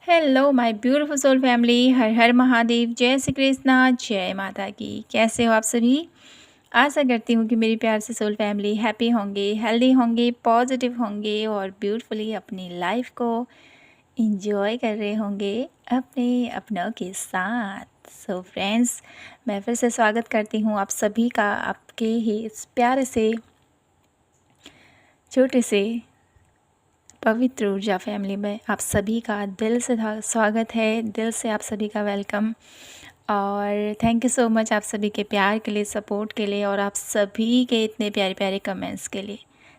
Hello my beautiful soul family, हर हर महादेव, जय श्री कृष्णा, जय माता की। कैसे हो आप सभी? आशा करती हूँ कि मेरी प्यार से सोल फैमिली हैप्पी होंगे, हेल्दी होंगे, पॉजिटिव होंगे और ब्यूटीफुली अपनी लाइफ को इंजॉय कर रहे होंगे अपने अपनों के साथ। सो फ्रेंड्स, मैं फिर से स्वागत करती हूँ आप सभी का आपके ही इस प्यारे से छोटे से पवित्र ऊर्जा फैमिली में। आप सभी का दिल से स्वागत है, दिल से आप सभी का वेलकम और थैंक यू सो मच आप सभी के प्यार के लिए, सपोर्ट के लिए और आप सभी के इतने प्यारे प्यारे कमेंट्स के लिए।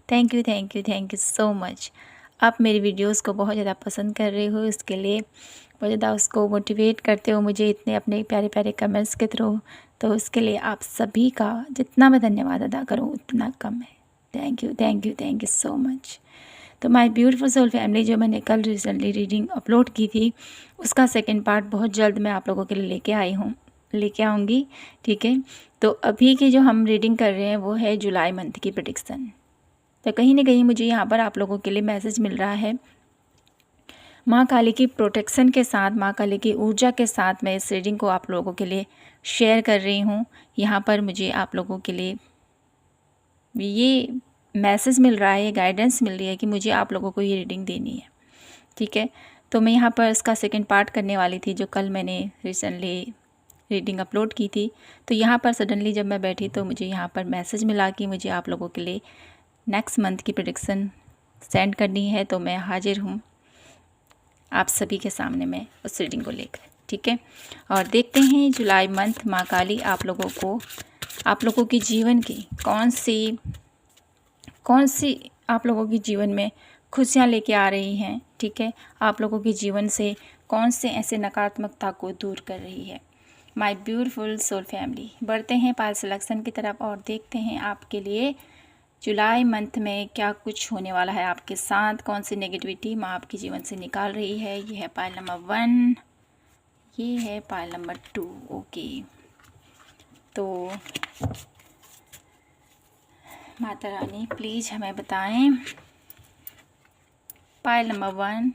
Thank you thank you thank you so much. आप मेरी वीडियोस को बहुत ज़्यादा पसंद कर रहे हो, इसके लिए बहुत ज़्यादा उसको मोटिवेट करते हो मुझे इतने अपने प्यारे प्यारे कमेंट्स के थ्रू। तो उसके लिए आप सभी का जितना मैं धन्यवाद अदा करूँ उतना कम है। Thank you thank you thank you so much. तो माय ब्यूटीफुल सोल फैमिली, जो मैंने कल रिसेंटली रीडिंग अपलोड की थी उसका सेकंड पार्ट बहुत जल्द मैं आप लोगों के लिए लेके आऊँगी। ठीक है, तो अभी की जो हम रीडिंग कर रहे हैं वो है जुलाई मंथ की प्रेडिक्शन। तो कहीं ना कहीं मुझे यहाँ पर आप लोगों के लिए मैसेज मिल रहा है माँ काली की प्रोटेक्शन के साथ, माँ काली की ऊर्जा के साथ मैं इस रीडिंग को आप लोगों के लिए शेयर कर रही हूँ। यहाँ पर मुझे आप लोगों के लिए ये मैसेज मिल रहा है, ये गाइडेंस मिल रही है कि मुझे आप लोगों को ये रीडिंग देनी है। ठीक है, तो मैं यहाँ पर इसका सेकंड पार्ट करने वाली थी जो कल मैंने रिसेंटली रीडिंग अपलोड की थी। तो यहाँ पर सडनली जब मैं बैठी तो मुझे यहाँ पर मैसेज मिला कि मुझे आप लोगों के लिए नेक्स्ट मंथ की प्रेडिक्शन सेंड करनी है। तो मैं हाजिर हूँ आप सभी के सामने में उस रीडिंग को लेकर। ठीक है, और देखते हैं जुलाई मंथ माँ काली आप लोगों के जीवन की कौन सी आप लोगों के जीवन में खुशियाँ लेके आ रही हैं। ठीक है, आप लोगों के जीवन से कौन से ऐसे नकारात्मकता को दूर कर रही है। माय ब्यूटीफुल सोल फैमिली, बढ़ते हैं पाल सिलेक्शन की तरफ और देखते हैं आपके लिए जुलाई मंथ में क्या कुछ होने वाला है आपके साथ, कौन सी नेगेटिविटी माँ आपके जीवन से निकाल रही है। ये है पायल नंबर 1, ये है पायल नंबर 2। ओके, तो माता रानी प्लीज़ हमें बताएं। पायल नंबर 1,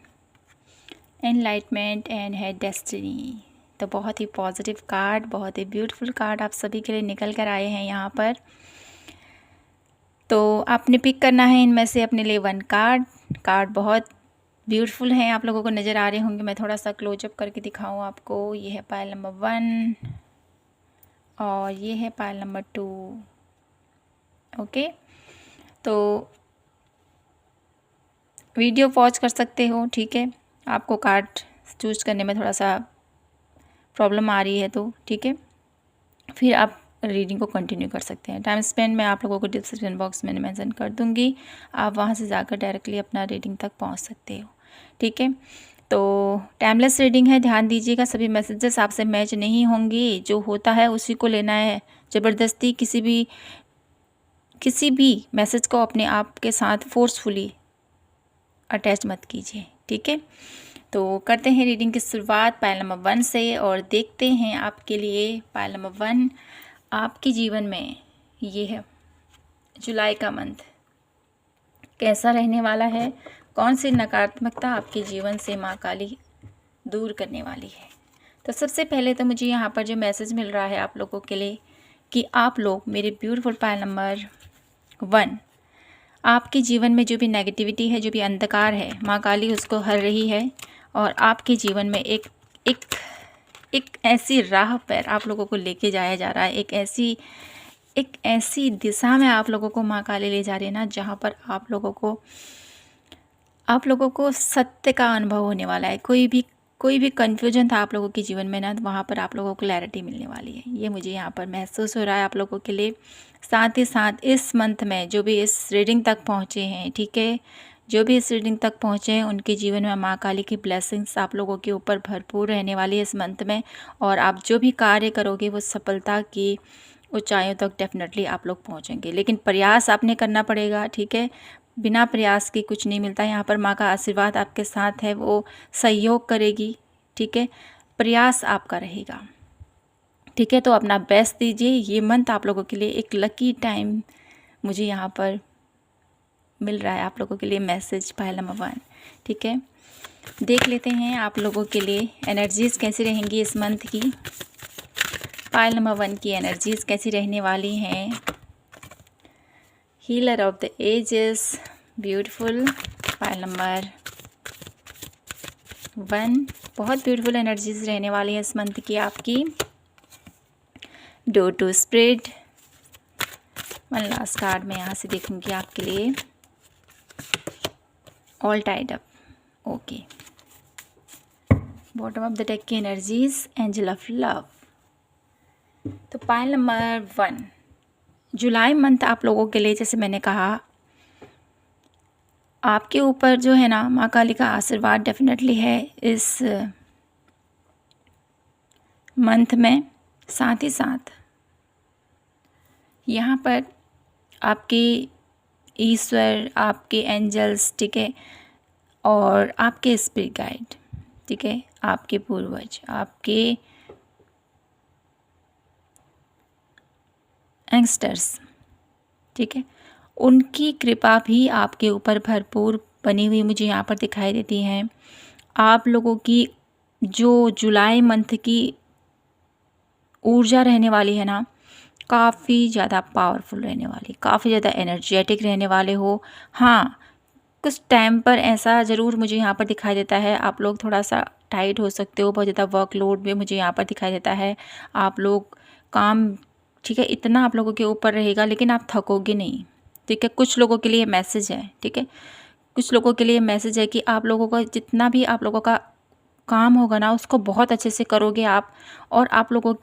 एनलाइटमेंट एंड है डेस्टिनी। तो बहुत ही पॉजिटिव कार्ड, बहुत ही ब्यूटीफुल कार्ड आप सभी के लिए निकल कर आए हैं यहाँ पर। तो आपने पिक करना है इनमें से अपने लिए 1 कार्ड बहुत ब्यूटीफुल है, आप लोगों को नज़र आ रहे होंगे। मैं थोड़ा सा क्लोजअप करके दिखाऊँ आपको। ये है पायल नंबर 1 और ये है पायल नंबर 2। ओके, तो वीडियो पॉज कर सकते हो। ठीक है, आपको कार्ड चूज करने में थोड़ा सा प्रॉब्लम आ रही है तो ठीक है, फिर आप रीडिंग को कंटिन्यू कर सकते हैं। टाइम स्पेंड मैं आप लोगों को डिस्क्रिप्शन बॉक्स में मेंशन कर दूंगी, आप वहां से जाकर डायरेक्टली अपना रीडिंग तक पहुंच सकते हो। ठीक है, तो टाइमलेस रीडिंग है, ध्यान दीजिएगा। सभी मैसेजेस आपसे मैच नहीं होंगे, जो होता है उसी को लेना है। ज़बरदस्ती किसी भी मैसेज को अपने आप के साथ फोर्सफुली अटैच मत कीजिए। ठीक है, तो करते हैं रीडिंग की शुरुआत पायल नंबर 1 से और देखते हैं आपके लिए पायल नंबर 1 आपके जीवन में ये है जुलाई का मंथ कैसा रहने वाला है, कौन सी नकारात्मकता आपके जीवन से माँ काली दूर करने वाली है। तो सबसे पहले तो मुझे यहाँ पर जो मैसेज मिल रहा है आप लोगों के लिए कि आप लोग मेरे ब्यूटीफुल पायल नंबर 1, आपके जीवन में जो भी नेगेटिविटी है, जो भी अंधकार है, माँ काली उसको हर रही है और आपके जीवन में एक ऐसी राह पर आप लोगों को लेके जाया जा रहा है। एक ऐसी दिशा में आप लोगों को माँ काली ले जा रही है ना, जहाँ पर आप लोगों को सत्य का अनुभव होने वाला है। कोई भी कन्फ्यूजन था आप लोगों के जीवन में ना, वहाँ पर आप लोगों को क्लैरिटी मिलने वाली है। ये मुझे यहाँ पर महसूस हो रहा है आप लोगों के लिए। साथ ही साथ इस मंथ में जो भी इस रीडिंग तक पहुँचे हैं, ठीक है, जो भी इस रीडिंग तक पहुँचे हैं उनके जीवन में माँ काली की ब्लेसिंग्स आप लोगों के ऊपर भरपूर रहने वाली है इस मंथ में। और आप जो भी कार्य करोगे वो सफलता की ऊंचाइयों तक डेफिनेटली आप लोग पहुँचेंगे, लेकिन प्रयास आपने करना पड़ेगा। ठीक है, बिना प्रयास के कुछ नहीं मिलता। यहाँ पर माँ का आशीर्वाद आपके साथ है, वो सहयोग करेगी। ठीक है, प्रयास आपका रहेगा। ठीक है, तो अपना बेस्ट दीजिए। ये मंथ आप लोगों के लिए एक लकी टाइम मुझे यहाँ पर मिल रहा है आप लोगों के लिए मैसेज पायल नंबर 1। ठीक है, देख लेते हैं आप लोगों के लिए एनर्जीज़ कैसी रहेंगी इस मंथ की। पाइल नंबर 1 की एनर्जीज़ कैसी रहने वाली हैं। Healer of the ages, beautiful. Pile number 1 बहुत ब्यूटीफुल एनर्जीज रहने वाली है इस मंथ की आपकी। डोर टू स्प्रेड, वन लास्ट कार्ड मैं यहाँ से देखूंगी आपके लिए। All tied up, okay. Bottom of the deck की एनर्जीज, एंजल ऑफ लव। तो पाइल नंबर 1 जुलाई मंथ आप लोगों के लिए, जैसे मैंने कहा, आपके ऊपर जो है ना माँ काली का आशीर्वाद डेफिनेटली है इस मंथ में। साथ ही साथ यहाँ पर आपके ईश्वर, आपके एंजल्स, ठीक है, और आपके स्पिरिट गाइड, ठीक है, आपके पूर्वज, आपके यंगस्टर्स, ठीक है, उनकी कृपा भी आपके ऊपर भरपूर बनी हुई मुझे यहाँ पर दिखाई देती है। आप लोगों की जो जुलाई मंथ की ऊर्जा रहने वाली है ना, काफ़ी ज़्यादा पावरफुल रहने वाली, काफ़ी ज़्यादा एनर्जेटिक रहने वाले हो। हाँ, कुछ टाइम पर ऐसा ज़रूर मुझे यहाँ पर दिखाई देता है, आप लोग थोड़ा सा टाइट हो सकते हो, बहुत ज़्यादा वर्कलोड भी मुझे यहाँ पर दिखाई देता है। आप लोग काम, ठीक है, इतना आप लोगों के ऊपर रहेगा, लेकिन आप थकोगे नहीं, ठीक है। कुछ लोगों के लिए मैसेज है, ठीक है, कुछ लोगों के लिए मैसेज है कि आप लोगों का जितना भी आप लोगों का काम होगा ना, उसको बहुत अच्छे से करोगे आप, और आप लोगों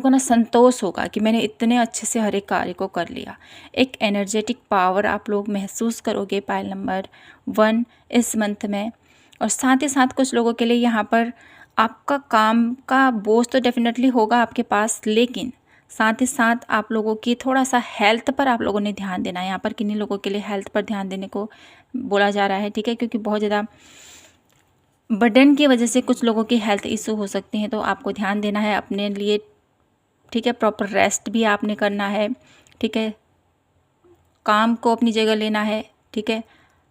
को ना संतोष होगा कि मैंने इतने अच्छे से हर एक कार्य को कर लिया। एक एनर्जेटिक पावर आप लोग महसूस करोगे पाइल नंबर 1 इस मंथ में। और साथ ही साथ कुछ लोगों के लिए यहाँ पर आपका काम का बोझ तो डेफिनेटली होगा आपके पास, लेकिन साथ ही साथ आप लोगों की थोड़ा सा हेल्थ पर आप लोगों ने ध्यान देना है। यहाँ पर किन्हीं लोगों के लिए हेल्थ पर ध्यान देने को बोला जा रहा है, ठीक है, क्योंकि बहुत ज़्यादा बर्डन की वजह से कुछ लोगों की हेल्थ इशू हो सकती हैं, तो आपको ध्यान देना है अपने लिए, ठीक है। प्रॉपर रेस्ट भी आपने करना है, ठीक है, काम को अपनी जगह लेना है, ठीक है,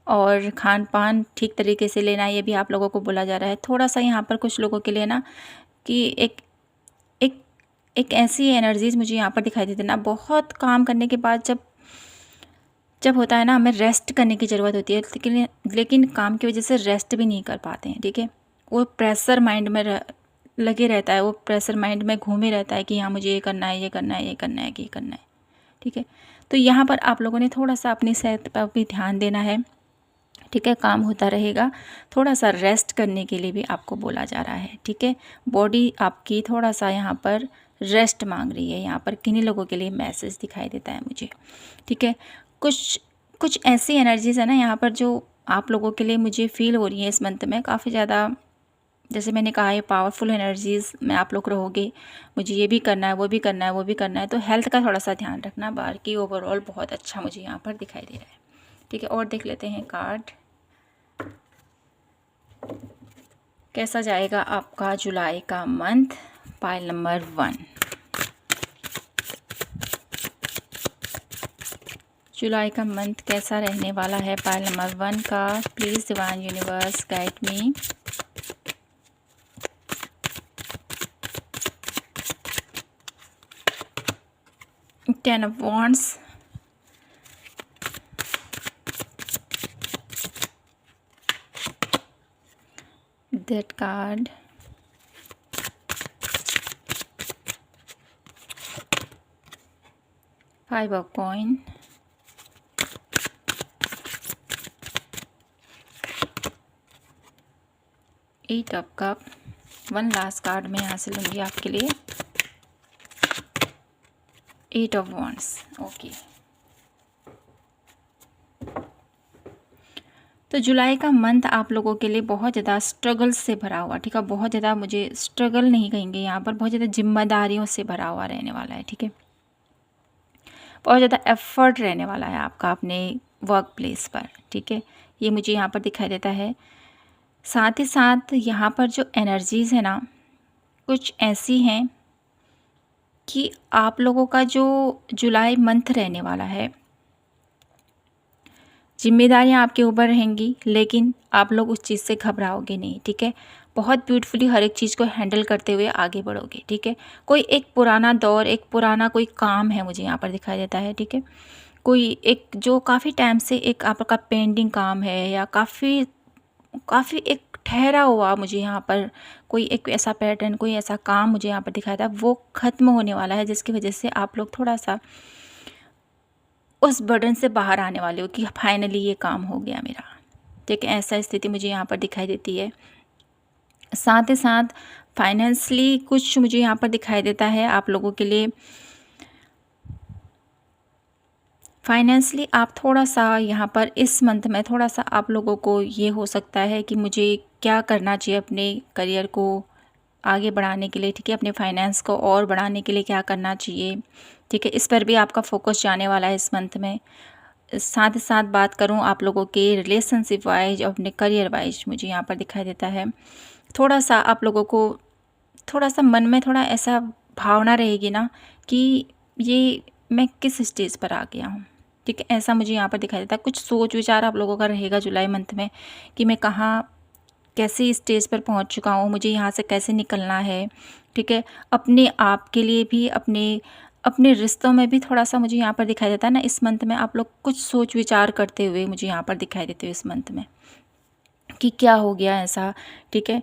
और खान पान ठीक तरीके से लेना है, ये भी आप लोगों को बोला जा रहा है। थोड़ा सा यहाँ पर कुछ लोगों के लिए ना कि एक एक एक ऐसी एनर्जीज मुझे यहाँ पर दिखाई देती है ना, बहुत काम करने के बाद जब जब होता है ना, हमें रेस्ट करने की ज़रूरत होती है, लेकिन काम की वजह से रेस्ट भी नहीं कर पाते हैं, ठीक है। वो प्रेशर माइंड में लगे रहता है, वो प्रेशर माइंड में घूमे रहता है कि हाँ मुझे ये करना है, ये करना है, ये करना है, ये करना है, ठीक है। तो यहाँ पर आप लोगों ने थोड़ा सा अपनी सेहत पर भी ध्यान देना है, ठीक है। काम होता रहेगा, थोड़ा सा रेस्ट करने के लिए भी आपको बोला जा रहा है, ठीक है। बॉडी आपकी थोड़ा सा यहाँ पर रेस्ट मांग रही है, यहाँ पर किन्हीं लोगों के लिए मैसेज दिखाई देता है मुझे, ठीक है। कुछ ऐसी एनर्जीज है ना यहाँ पर जो आप लोगों के लिए मुझे फील हो रही है इस मंथ में, काफ़ी ज़्यादा, जैसे मैंने कहा, ये पावरफुल एनर्जीज़ में आप लोग रहोगे। मुझे ये भी करना है, वो भी करना है, वो भी करना है, तो हेल्थ का थोड़ा सा ध्यान रखना। बाकी ओवरऑल बहुत अच्छा मुझे यहाँ पर दिखाई दे रहा है, ठीक है। और देख लेते हैं कार्ड कैसा जाएगा आपका जुलाई का मंथ। पाइल नंबर 1 जुलाई का मंथ कैसा रहने वाला है पाइल नंबर 1 का। Please divine universe guide me. Ten of Wands, that card, Five of Coin, Eight of Cup। One last card मैं यहाँ से लूँगी आपके लिए, Eight of Wands, ओके। तो जुलाई का मंथ आप लोगों के लिए बहुत ज़्यादा स्ट्रगल से भरा हुआ, ठीक है। बहुत ज़्यादा, मुझे स्ट्रगल नहीं कहेंगे यहाँ पर, बहुत ज़्यादा जिम्मेदारियों से भरा हुआ रहने वाला है, ठीक है। बहुत ज़्यादा एफर्ट रहने वाला है आपका अपने वर्क प्लेस पर, ठीक है, ये मुझे यहाँ पर दिखाई देता है। साथ ही साथ यहाँ पर जो एनर्जीज़ है ना, कुछ ऐसी हैं कि आप लोगों का जो जुलाई मंथ रहने वाला है, जिम्मेदारियाँ आपके ऊपर रहेंगी, लेकिन आप लोग उस चीज़ से घबराओगे नहीं, ठीक है। बहुत ब्यूटीफुली हर एक चीज़ को हैंडल करते हुए आगे बढ़ोगे, ठीक है। कोई एक पुराना दौर, एक पुराना कोई काम है मुझे यहाँ पर दिखाई देता है, ठीक है। कोई एक जो काफ़ी टाइम से एक आपका पेंडिंग काम है, या काफ़ी काफ़ी एक ठहरा हुआ मुझे यहाँ पर कोई एक ऐसा पैटर्न, कोई ऐसा काम मुझे यहाँ पर दिखाया था, वो ख़त्म होने वाला है, जिसकी वजह से आप लोग थोड़ा-सा उस बर्डन से बाहर आने वाले हो कि फाइनली ये काम हो गया मेरा, ठीक है। ऐसा स्थिति मुझे यहाँ पर दिखाई देती है। साथ ही साथ फाइनेंशियली कुछ मुझे यहाँ पर दिखाई देता है आप लोगों के लिए। फाइनेंशियली आप थोड़ा-सा यहाँ पर इस मंथ में थोड़ा-सा आप लोगों को ये हो सकता है कि मुझे क्या करना चाहिए अपने करियर को आगे बढ़ाने के लिए, ठीक है। अपने फाइनेंस को और बढ़ाने के लिए क्या करना चाहिए, ठीक है। इस पर भी आपका फोकस जाने वाला है इस मंथ में। साथ ही साथ बात करूँ आप लोगों के रिलेशनशिप वाइज और अपने करियर वाइज, मुझे यहाँ पर दिखाई देता है थोड़ा-सा आप लोगों को थोड़ा-सा मन में थोड़ा ऐसा भावना रहेगी ना कि ये मैं किस स्टेज पर आ गया हूँ, ठीक है। ऐसा मुझे यहाँ पर दिखाई देता है। कुछ सोच विचार आप लोगों का रहेगा जुलाई मंथ में कि मैं कहाँ कैसे स्टेज पर पहुँच चुका हूँ, मुझे यहाँ से कैसे निकलना है, ठीक है। अपने आप के लिए भी, अपने अपने रिश्तों में भी थोड़ा-सा मुझे यहाँ पर दिखाई देता है ना, इस मंथ में आप लोग कुछ सोच विचार करते हुए मुझे यहाँ पर दिखाई देते हो इस मंथ में कि क्या हो गया ऐसा, ठीक है।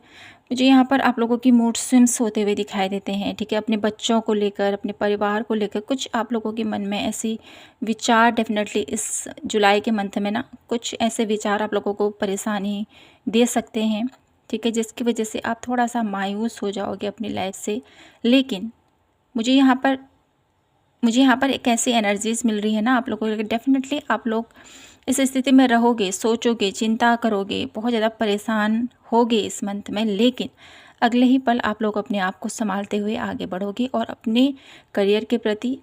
मुझे यहाँ पर आप लोगों की मूड स्विंग्स होते हुए दिखाई देते हैं, ठीक है। अपने बच्चों को लेकर, अपने परिवार को लेकर कुछ आप लोगों के मन में ऐसी विचार डेफिनेटली इस जुलाई के मंथ में ना कुछ ऐसे विचार आप लोगों को परेशानी दे सकते हैं, ठीक है, जिसकी वजह से आप थोड़ा-सा मायूस हो जाओगे अपनी लाइफ से। लेकिन मुझे यहाँ पर मुझे यहाँ पर एक ऐसी एनर्जीज़ मिल रही है ना आप लोगों को, डेफिनेटली आप लोग इस स्थिति में रहोगे, सोचोगे, चिंता करोगे, बहुत ज़्यादा परेशान होगे इस मंथ में, लेकिन अगले ही पल आप लोग अपने आप को संभालते हुए आगे बढ़ोगे और अपने करियर के प्रति,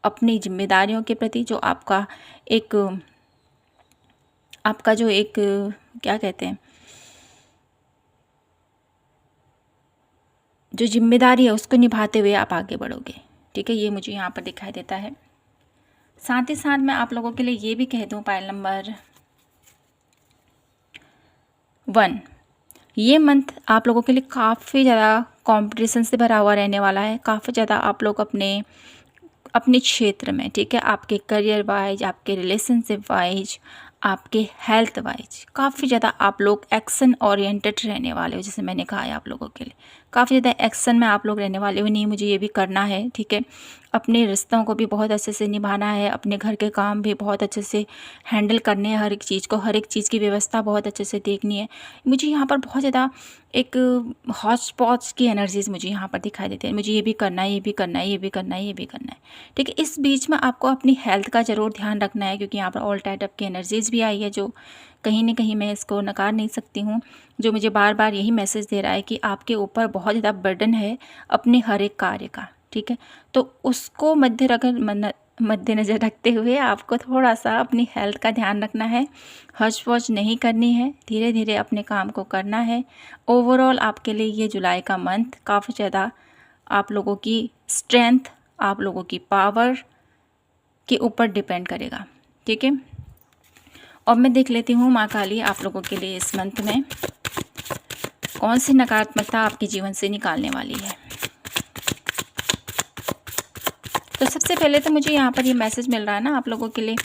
अपनी जिम्मेदारियों के प्रति जो आपका जो एक क्या कहते हैं, जो जिम्मेदारी है उसको निभाते हुए आप आगे बढ़ोगे, ठीक है। ये मुझे यहाँ पर दिखाई देता है। साथ ही साथ मैं आप लोगों के लिए ये भी कह दूँ, पायल नंबर 1, ये मंथ आप लोगों के लिए काफ़ी ज़्यादा कंपटीशन से भरा हुआ रहने वाला है। काफ़ी ज़्यादा आप लोग अपने अपने क्षेत्र में, ठीक है, आपके करियर वाइज, आपके रिलेशनशिप वाइज, आपके हेल्थ वाइज काफ़ी ज़्यादा आप लोग एक्शन ओरिएंटेड रहने वाले हो। जैसे मैंने कहा है आप लोगों के लिए काफ़ी ज़्यादा एक्शन में आप लोग रहने वाले हो। नहीं, मुझे ये भी करना है, ठीक है। अपने रिश्तों को भी बहुत अच्छे से निभाना है, अपने घर के काम भी बहुत अच्छे से हैंडल करने हैं, हर एक चीज़ को, हर एक चीज़ की व्यवस्था बहुत अच्छे से देखनी है। मुझे यहाँ पर बहुत ज़्यादा एक हौच पौच की एनर्जीज़ मुझे यहाँ पर दिखाई देती है। मुझे ये भी करना है, ये भी करना है, ये भी करना है, ये भी करना है, ठीक है। इस बीच में आपको अपनी हेल्थ का ज़रूर ध्यान रखना है, क्योंकि यहाँ पर ऑल टाइट अप की एनर्जीज़ भी आई है, जो कहीं न कहीं मैं इसको नकार नहीं सकती हूँ, जो मुझे बार बार यही मैसेज दे रहा है कि आपके ऊपर बहुत ज़्यादा बर्डन है अपने हर एक कार्य का, ठीक है। तो उसको मद्देनज़र रखते हुए आपको थोड़ा-सा अपनी हेल्थ का ध्यान रखना है, हौच-पौच नहीं करनी है, धीरे-धीरे अपने काम को करना है। ओवरऑल आपके लिए ये जुलाई का मंथ काफ़ी ज़्यादा आप लोगों की स्ट्रेंथ, आप लोगों की पावर के ऊपर डिपेंड करेगा, ठीक है। अब मैं देख लेती हूँ माँ काली आप लोगों के लिए इस मंथ में कौन सी नकारात्मकता आपके जीवन से निकालने वाली है। तो सबसे पहले तो मुझे यहाँ पर ये मैसेज मिल रहा है ना आप लोगों के लिए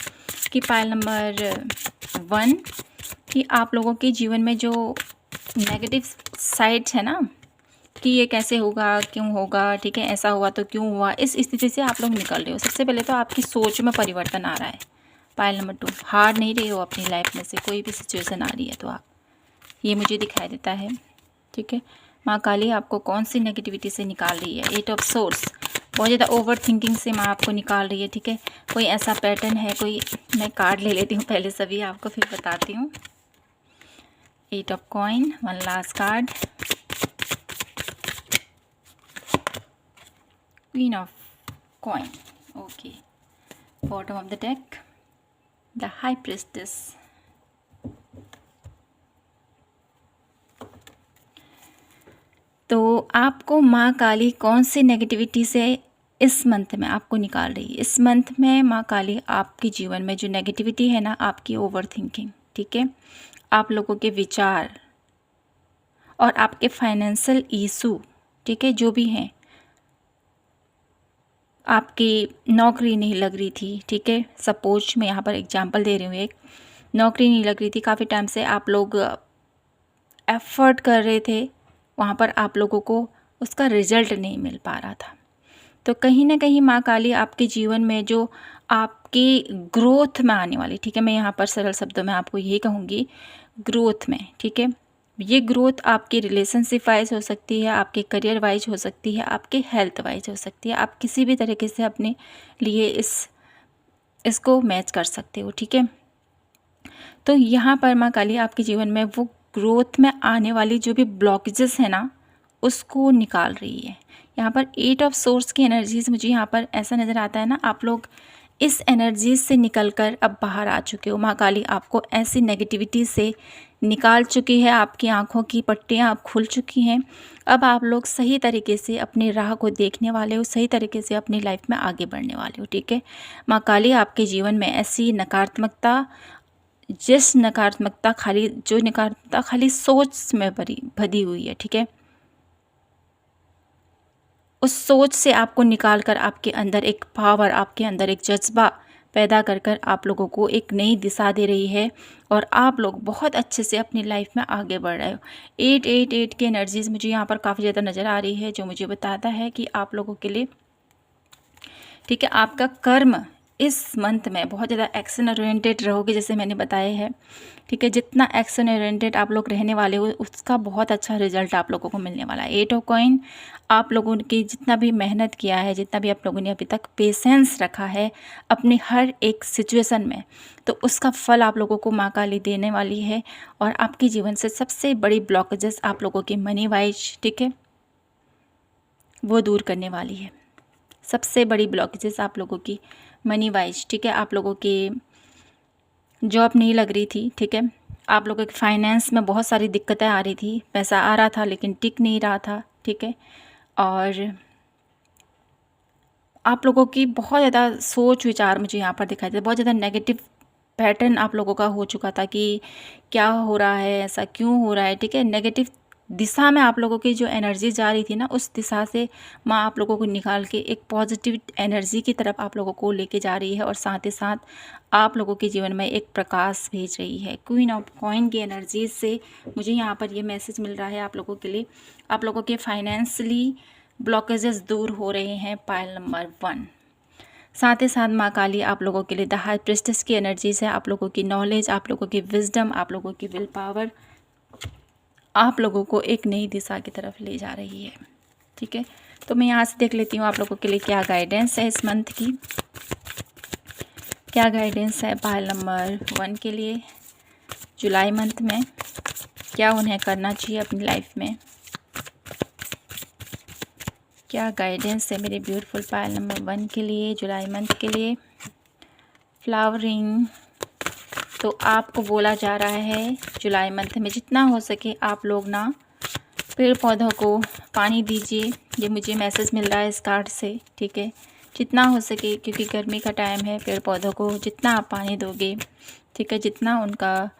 कि पायल नंबर 1 कि आप लोगों के जीवन में जो नेगेटिव साइड्स है ना, कि ये कैसे होगा, क्यों होगा, ठीक है, ऐसा हुआ तो क्यों हुआ, इस स्थिति से आप लोग निकल रहे हो। सबसे पहले तो आपकी सोच में परिवर्तन आ रहा है। पायल नंबर 2, हार नहीं रहे हो अपनी लाइफ में से, कोई भी सिचुएशन आ रही है तो आप, ये मुझे दिखाई देता है, ठीक है। माँ काली आपको कौन सी नेगेटिविटी से निकाल रही है। 8 ऑफ सोर्स, बहुत ज़्यादा ओवर थिंकिंग से माँ आपको निकाल रही है, ठीक है। कोई ऐसा पैटर्न है, कोई, मैं कार्ड ले लेती हूँ पहले सभी आपको, फिर बताती हूँ। 8 of coin, 1 last card, queen of coin, okay, bottom of the deck, the high priestess. तो आपको माँ काली कौन सी नेगेटिविटी से इस मंथ में आपको निकाल रही है। इस मंथ में माँ काली आपके जीवन में जो नेगेटिविटी है ना, आपकी ओवर थिंकिंग, ठीक है, आप लोगों के विचार और आपके फाइनेंशियल इशू, ठीक है, जो भी हैं, आपकी नौकरी नहीं लग रही थी, ठीक है, सपोज मैं यहाँ पर एग्जांपल दे रही हूँ, एक नौकरी नहीं लग रही थी, काफ़ी टाइम से आप लोग एफर्ट कर रहे थे, वहाँ पर आप लोगों को उसका रिजल्ट नहीं मिल पा रहा था। तो कहीं ना कहीं माँ काली आपके जीवन में जो आपकी ग्रोथ में आने वाली, ठीक है, मैं यहाँ पर सरल शब्दों में आपको यही कहूँगी, ग्रोथ में, ठीक है, ये ग्रोथ आपकी रिलेशनशिप वाइज हो सकती है, आपके करियर वाइज हो सकती है, आपके हेल्थ वाइज हो सकती है, आप किसी भी तरीके से अपने लिए इसको मैच कर सकते हो, ठीक है। तो यहाँ पर माँ काली आपके जीवन में वो ग्रोथ में आने वाली जो भी ब्लॉकेजेस है ना, उसको निकाल रही है। यहाँ पर 8 ऑफ सोर्स की एनर्जीज मुझे यहाँ पर ऐसा नज़र आता है ना, आप लोग इस एनर्जीज से निकलकर अब बाहर आ चुके हो। माँ काली आपको ऐसी नेगेटिविटी से निकाल चुकी है, आपकी आंखों की पट्टियाँ अब खुल चुकी हैं। अब आप लोग सही तरीके से अपनी राह को देखने वाले हो, सही तरीके से अपनी लाइफ में आगे बढ़ने वाले हो, ठीक है। माँ काली आपके जीवन में ऐसी नकारात्मकता, जो नकारात्मकता खाली सोच में भरी हुई है, ठीक है, उस सोच से आपको निकालकर आपके अंदर एक पावर, आपके अंदर एक जज्बा पैदा कर कर आप लोगों को एक नई दिशा दे रही है और आप लोग बहुत अच्छे से अपनी लाइफ में आगे बढ़ रहे हो। 888 की एनर्जीज मुझे यहाँ पर काफ़ी ज़्यादा नज़र आ रही है, जो मुझे बताता है कि आप लोगों के लिए, ठीक है, आपका कर्म इस मंथ में बहुत ज़्यादा एक्शन ओरिएंटेड रहोगे, जैसे मैंने बताया है, ठीक है। जितना एक्शन ओरिएंटेड आप लोग रहने वाले हो, उसका बहुत अच्छा रिजल्ट आप लोगों को मिलने वाला है। 8 ऑफ कॉइन, आप लोगों की जितना भी मेहनत किया है, जितना भी आप लोगों ने अभी तक पेशेंस रखा है अपनी हर एक सिचुएशन में, तो उसका फल आप लोगों को माँ काली देने वाली है और आपके जीवन से सबसे बड़ी ब्लॉकेजेस आप लोगों की मनी वाइज, ठीक है, वो दूर करने वाली है। सबसे बड़ी ब्लॉकेजेस आप लोगों की मनी वाइज, ठीक है, आप लोगों की जॉब नहीं लग रही थी, ठीक है, आप लोगों के फाइनेंस में बहुत सारी दिक्कतें आ रही थी, पैसा आ रहा था लेकिन टिक नहीं रहा था, ठीक है, और आप लोगों की बहुत ज़्यादा सोच विचार मुझे यहाँ पर दिखाई देते, बहुत ज़्यादा नेगेटिव पैटर्न आप लोगों का हो चुका था कि क्या हो रहा है, ऐसा क्यों हो रहा है, ठीक है। नेगेटिव दिशा में आप लोगों की जो एनर्जी जा रही थी ना, उस दिशा से माँ आप लोगों को निकाल के एक पॉजिटिव एनर्जी की तरफ आप लोगों को लेके जा रही है और साथ ही साथ आप लोगों के जीवन में एक प्रकाश भेज रही है। क्वीन ऑफ कॉइन की एनर्जी से मुझे यहाँ पर ये मैसेज मिल रहा है आप लोगों के लिए, आप लोगों के फाइनेंशियली ब्लॉकेजेस दूर हो रहे हैं, पाइल नंबर 1। साथ ही साथ माँ काली आप लोगों के लिए द हाई प्रिस्टेस की एनर्जीज है, आप लोगों की नॉलेज, आप लोगों की विजडम, आप लोगों की विल पावर आप लोगों को एक नई दिशा की तरफ ले जा रही है, ठीक है। तो मैं यहाँ से देख लेती हूँ आप लोगों के लिए क्या गाइडेंस है इस मंथ की, क्या गाइडेंस है पाइल नंबर 1 के लिए जुलाई मंथ में, क्या उन्हें करना चाहिए अपनी लाइफ में, क्या गाइडेंस है मेरे ब्यूटीफुल पाइल नंबर 1 के लिए जुलाई मंथ के लिए। फ्लावरिंग, तो आपको बोला जा रहा है जुलाई मंथ में जितना हो सके आप लोग ना पेड़ पौधों को पानी दीजिए, ये मुझे मैसेज मिल रहा है इस कार्ड से, ठीक है, जितना हो सके, क्योंकि गर्मी का टाइम है, पेड़ पौधों को जितना आप पानी दोगे, ठीक है, जितना उनका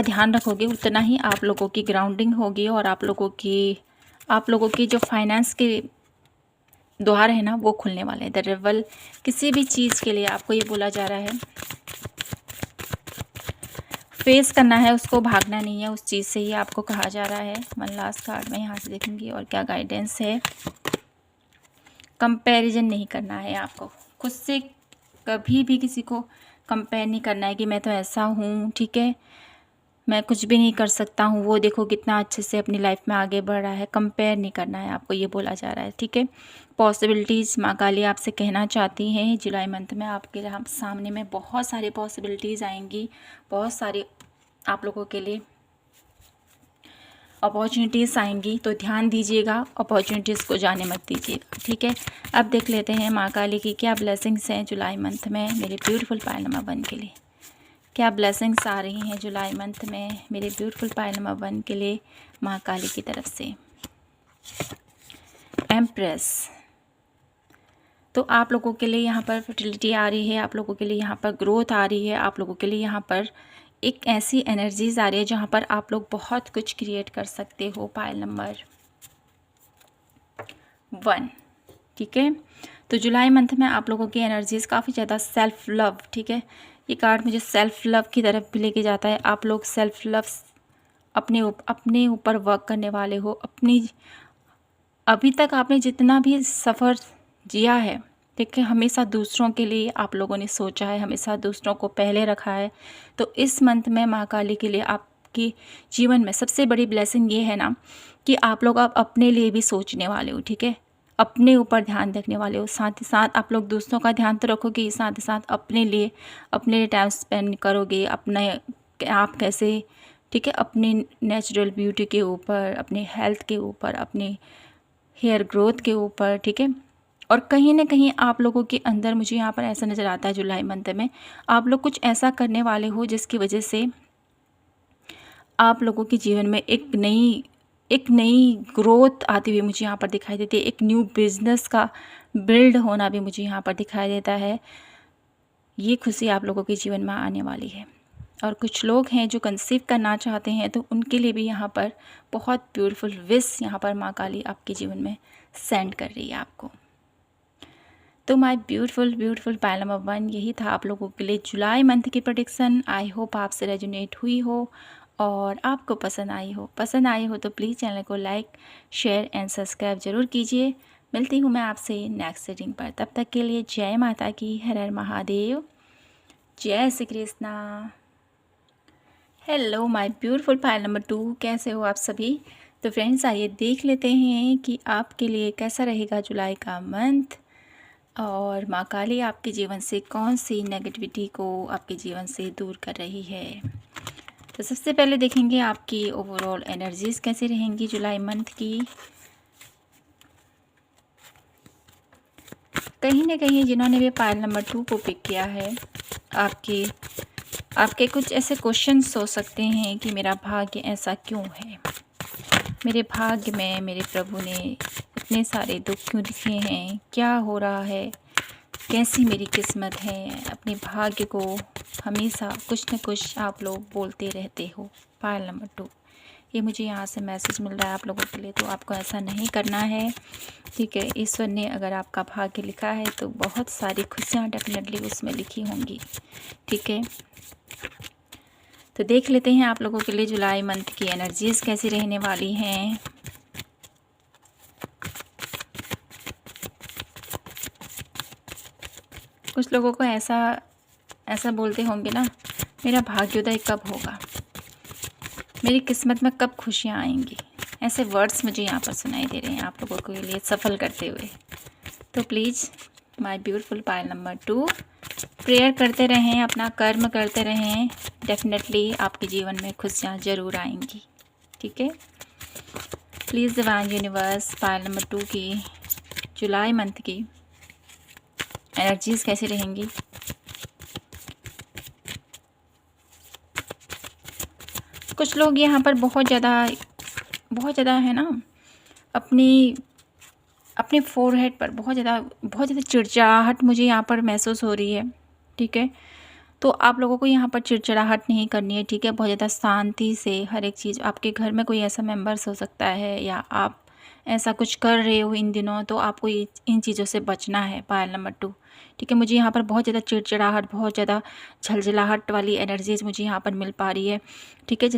ध्यान रखोगे, उतना ही आप लोगों की ग्राउंडिंग होगी और आप लोगों की जो फाइनेंस के द्वार है ना, वो खुलने वाले हैं। द रिवल, किसी भी चीज़ के लिए आपको ये बोला जा रहा है फेस करना है, उसको भागना नहीं है, उस चीज़ से ही आपको कहा जा रहा है। वन लास्ट कार्ड मैं यहाँ से देखूंगी और क्या गाइडेंस है। कंपैरिजन नहीं करना है आपको, खुद से कभी भी किसी को कंपेयर नहीं करना है कि मैं तो ऐसा हूँ, ठीक है, मैं कुछ भी नहीं कर सकता हूँ, वो देखो कितना अच्छे से अपनी लाइफ में आगे बढ़ रहा है। कंपेयर नहीं करना है आपको, ये बोला जा रहा है, ठीक है। पॉसिबिलिटीज़ माँ काली आपसे कहना चाहती हैं जुलाई मंथ में आपके सामने में बहुत सारी पॉसिबिलिटीज़ आएंगी, बहुत सारी आप लोगों के लिए अपॉर्चुनिटीज़ आएंगी, तो ध्यान दीजिएगा, अपॉर्चुनिटीज़ को जाने मत दीजिएगा, ठीक है। अब देख लेते हैं माँ काली की क्या ब्लेसिंग्स हैं जुलाई मंथ में मेरे ब्यूटीफुल पाइल नंबर 1 के लिए, क्या ब्लेसिंग्स आ रही हैं जुलाई मंथ में मेरे ब्यूटीफुल पाइल नंबर 1 के लिए माँ काली की तरफ से। एम्प्रेस, तो आप लोगों के लिए यहाँ पर फर्टिलिटी आ रही है, आप लोगों के लिए यहाँ पर ग्रोथ आ रही है, आप लोगों के लिए यहाँ पर एक ऐसी एनर्जीज आ रही है जहाँ पर आप लोग बहुत कुछ क्रिएट कर सकते हो। पाइल नंबर 1, ठीक है। तो जुलाई मंथ में आप लोगों की एनर्जीज़ काफ़ी ज़्यादा सेल्फ लव, ठीक है। ये कार्ड मुझे सेल्फ लव की तरफ भी लेके जाता है। आप लोग सेल्फ लव अपने ऊपर वर्क करने वाले हो। अभी तक आपने जितना भी सफ़र जिया है, ठीक है, हमेशा दूसरों के लिए आप लोगों ने सोचा है, हमेशा दूसरों को पहले रखा है। तो इस मंथ में माँ काली के लिए आपके जीवन में सबसे बड़ी ब्लेसिंग ये है ना कि आप लोग अब अपने लिए भी सोचने वाले हो, ठीक है। अपने ऊपर ध्यान रखने वाले हो, साथ ही साथ आप लोग दूसरों का ध्यान तो रखोगे, साथ ही साथ अपने लिए टाइम स्पेंड करोगे। अपने आप कैसे, ठीक है, अपनी नेचुरल ब्यूटी के ऊपर, अपने हेल्थ के ऊपर, अपने हेयर ग्रोथ के ऊपर, ठीक है। और कहीं ना कहीं आप लोगों के अंदर मुझे यहाँ पर ऐसा नज़र आता है जुलाई मंथ में आप लोग कुछ ऐसा करने वाले हो जिसकी वजह से आप लोगों के जीवन में एक नई ग्रोथ आती हुई मुझे यहाँ पर दिखाई देती है। एक न्यू बिजनेस का बिल्ड होना भी मुझे यहाँ पर दिखाई देता है। ये खुशी आप लोगों के जीवन में आने वाली है। और कुछ लोग हैं जो कंसीव करना चाहते हैं, तो उनके लिए भी यहाँ पर बहुत ब्यूटीफुल विश यहाँ पर माँ काली आपके जीवन में सेंड कर रही है आपको। तो माय ब्यूटीफुल पाइल नंबर 1 यही था आप लोगों के लिए जुलाई मंथ की प्रेडिक्शन। आई होप आपसे रेजोनेट हुई हो और आपको पसंद आई हो तो प्लीज़ चैनल को लाइक, शेयर एंड सब्सक्राइब ज़रूर कीजिए। मिलती हूँ मैं आपसे नेक्स्ट रीडिंग पर। तब तक के लिए जय माता की, हर हर महादेव, जय श्री Krishna. Hello my beautiful pile number 2, कैसे हो आप सभी। तो फ्रेंड्स आइए देख लेते हैं कि आपके लिए कैसा रहेगा जुलाई का मंथ और माँ काली आपके जीवन से कौन सी नेगेटिविटी को आपके जीवन से दूर कर रही है। तो सबसे पहले देखेंगे आपकी ओवरऑल एनर्जीज़ कैसे रहेंगी जुलाई मंथ की। कहीं ना कहीं जिन्होंने भी पाइल नंबर 2 को पिक किया है, आपके कुछ ऐसे क्वेश्चंस हो सकते हैं कि मेरा भाग्य ऐसा क्यों है, मेरे भाग्य में मेरे प्रभु ने इतने सारे दुख क्यों लिखे हैं, क्या हो रहा है, कैसी मेरी किस्मत है। अपने भाग्य को हमेशा कुछ न कुछ आप लोग बोलते रहते हो। पाइल नंबर 2 ये मुझे यहाँ से मैसेज मिल रहा है आप लोगों के लिए। तो आपको ऐसा नहीं करना है, ठीक है। ईश्वर ने अगर आपका भाग्य लिखा है तो बहुत सारी खुशियाँ डेफिनेटली उसमें लिखी होंगी, ठीक है। तो देख लेते हैं आप लोगों के लिए जुलाई मंथ की एनर्जीज़ कैसी रहने वाली हैं। कुछ लोगों को ऐसा बोलते होंगे ना, मेरा भाग्योदय कब होगा, मेरी किस्मत में कब खुशियाँ आएंगी। ऐसे वर्ड्स मुझे यहाँ पर सुनाई दे रहे हैं आप लोगों के लिए सफल करते हुए। तो please my beautiful pile number 2 prayer करते रहें, अपना कर्म करते रहें, डेफिनेटली आपके जीवन में खुशियाँ ज़रूर आएंगी, ठीक है। Please divine universe pile number 2 की जुलाई मंथ की एनर्जीज़ कैसी रहेंगी। कुछ लोग यहाँ पर बहुत ज़्यादा है ना, अपने फोरहेड पर बहुत ज़्यादा चिड़चिड़ाहट मुझे यहाँ पर महसूस हो रही है, ठीक है। तो आप लोगों को यहाँ पर चिड़चिड़ाहट नहीं करनी है, ठीक है। बहुत ज़्यादा शांति से हर एक चीज़, आपके घर में कोई ऐसा मेंबर्स हो सकता है या आप ऐसा कुछ कर रहे हो इन दिनों, तो आपको इन चीज़ों से बचना है। पाइल नंबर 2, ठीक है। मुझे यहाँ पर बहुत ज़्यादा चिड़चिड़ाहट, बहुत ज़्यादा झलझलाहट वाली एनर्जीज मुझे यहाँ पर मिल पा रही है, ठीक है।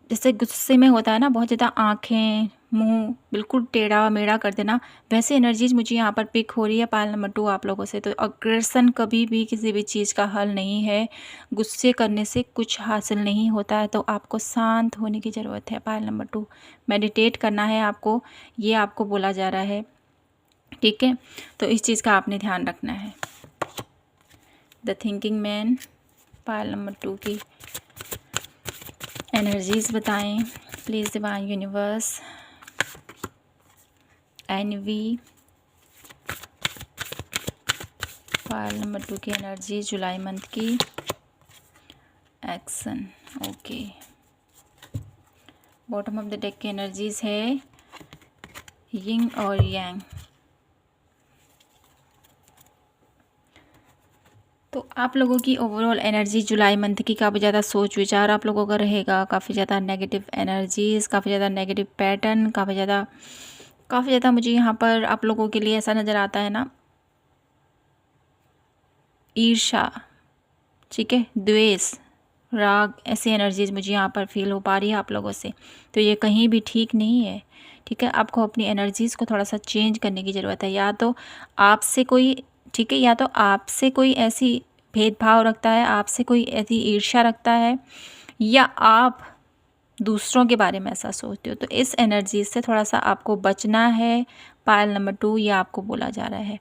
जैसे गुस्से में होता है ना, बहुत ज़्यादा आँखें मुंह बिल्कुल टेढ़ा मेढ़ा कर देना, वैसे एनर्जीज मुझे यहाँ पर पिक हो रही है पाइल नंबर 2 आप लोगों से। तो अग्रेशन कभी भी किसी भी चीज़ का हल नहीं है, गुस्से करने से कुछ हासिल नहीं होता है। तो आपको शांत होने की ज़रूरत है। पाइल नंबर 2 मेडिटेट करना है आपको, ये आपको बोला जा रहा है, ठीक है। तो इस चीज़ का आपने ध्यान रखना है। The thinking man pile number 2 की एनर्जीज़ बताएं प्लीज़ डिवाइन यूनिवर्स। एनवी पाइल नंबर 2 की एनर्जी जुलाई मंथ की action, okay. Bottom of the deck की एनर्जीज है यिंग और यांग, आप लोगों की ओवरऑल एनर्जी जुलाई मंथ की काफ़ी ज़्यादा सोच विचार आप लोगों का रहेगा, काफ़ी ज़्यादा नेगेटिव एनर्जीज़, काफ़ी ज़्यादा नेगेटिव पैटर्न, काफ़ी ज़्यादा मुझे यहाँ पर आप लोगों के लिए ऐसा नज़र आता है ना, ईर्ष्या, ठीक है, द्वेष, राग, ऐसी एनर्जीज मुझे यहाँ पर फील हो पा रही है आप लोगों से। तो ये कहीं भी ठीक नहीं है, ठीक है। आपको अपनी एनर्जीज़ को थोड़ा सा चेंज करने की ज़रूरत है। या तो आपसे कोई, ठीक है, या तो आपसे कोई ऐसी भेदभाव रखता है, आपसे कोई ऐसी ईर्ष्या रखता है, या आप दूसरों के बारे में ऐसा सोचते हो। तो इस एनर्जी से थोड़ा सा आपको बचना है। पायल नंबर 2 ये आपको बोला जा रहा है।